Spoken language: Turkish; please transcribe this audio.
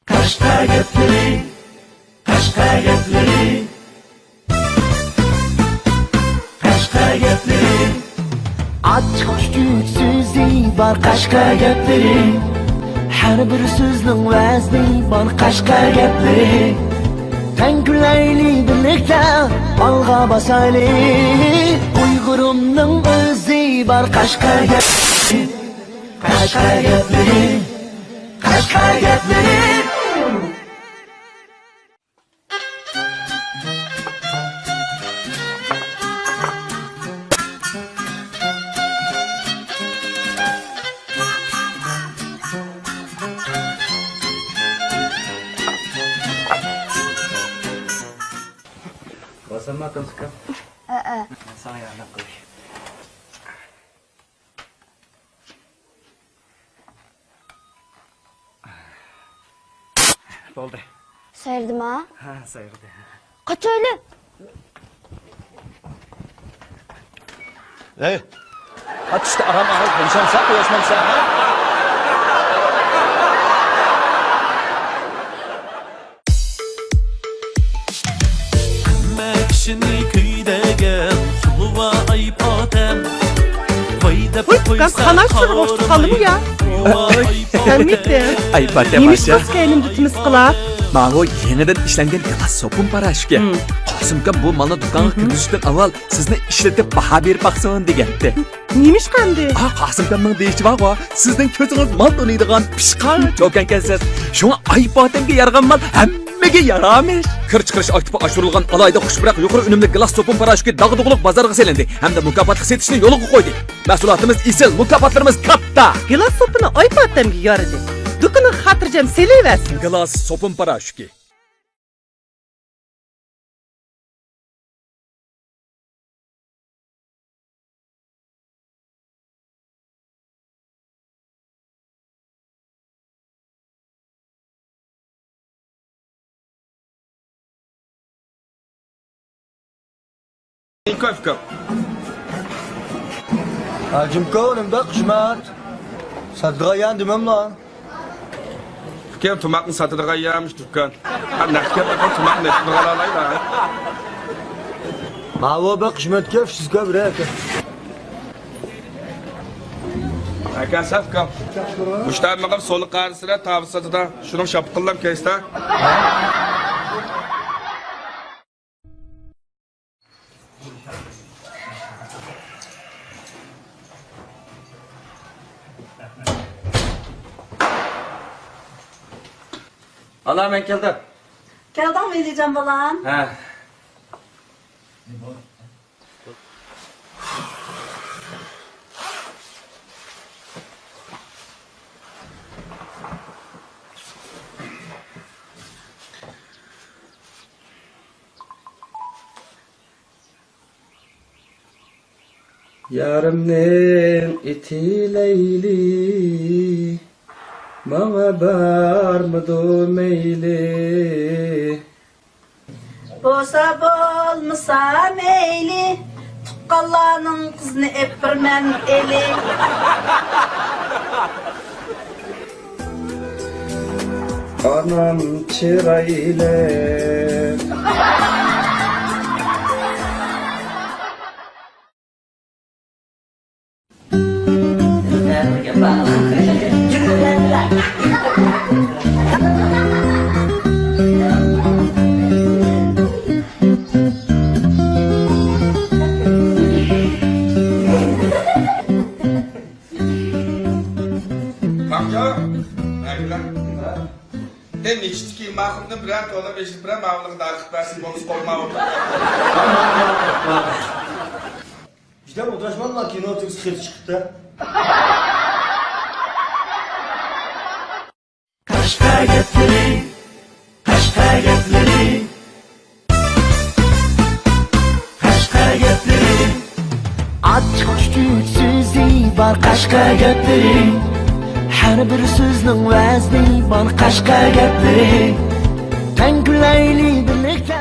Kaşka gepleri, kaşka gepleri, kaşka gepleri. Açık küçük sözü var kaşka gepleri. Her bir sözün vazni var kaşka gepleri. Tenküleyli birlikte alga basaylı. Uygurumның özü var kaşka gepleri. Kaşka gepleri, kaşka gepleri. Bosan mı atın sıkı? Ben sana yardım koyayım. Oldu. Sayırdım ha. Ha sayıldı. Kaç öyle? Hey, aç işte arama, konuşamsa konuşmamsa ha? Mekşini küydegen suluva ayıp atem. Kan kanal şunu boştu kaldı mı ya? Sen miydin? Ay bate Yemiş başa. kız elim tutmuş kılar. Mağo yeniden işlengen yalas sopun paraşke. Qasımkan bu malını dükkanı kirgizishdan avval sizni ishlatib baho berib baqsin degandi. Neymiş kandı? Qasımkanning deyishi bor, sizning ko'zingiz mal to'laydigan pishqan cho'kankansiz. Shunga ayb botimga yaragan mal hammaga yaramış. Kirch-kirish aytib ashurilgan alayda xushbiroq yuqori unumli glas sopun paraşke dag'duqliq bozorga selindi hamda mukofot his etishni yo'lga qo'ydi. Mahsulotimiz isil, mukofotlarimiz katta. Gilas sopunu ayıp atamga yaradı. Dükkanı hatırcam seliversin. Glas sopun paraşke. Köfke. Hacım kavunum da kuşmat. Sadığa demem lan. Fikir tumakın satıdığa yamış dükkan. Nakit yapmak tumakın etini alayla. Mava bak kuşmat kef siz kabre. Akan safka. Müşteri mağam sonu karşısına tavı satıda. Şunun şapkıllam keste. Ana ben geldim. Geldin mi diyeceğim balan? He. Yarımın iti leyli, bana barmıdı meyli. Bosa bolmasa meyli, tuqqallarning kızını epirmen eli. Anam çırayla. Hem içtiki mahkumda birer dolar beşli birer mağluğunda arkıp versin bonus kolma oldu. İşte odraşman lan kino oturup sıkıntı çıktı. Kaşka gepleri, kaşka gepleri, kaşka gepleri. Açık küçük sözü var kaşka gepleri. Her bir sözün vazni var kaşka gepleri. Tenküleyli birlikte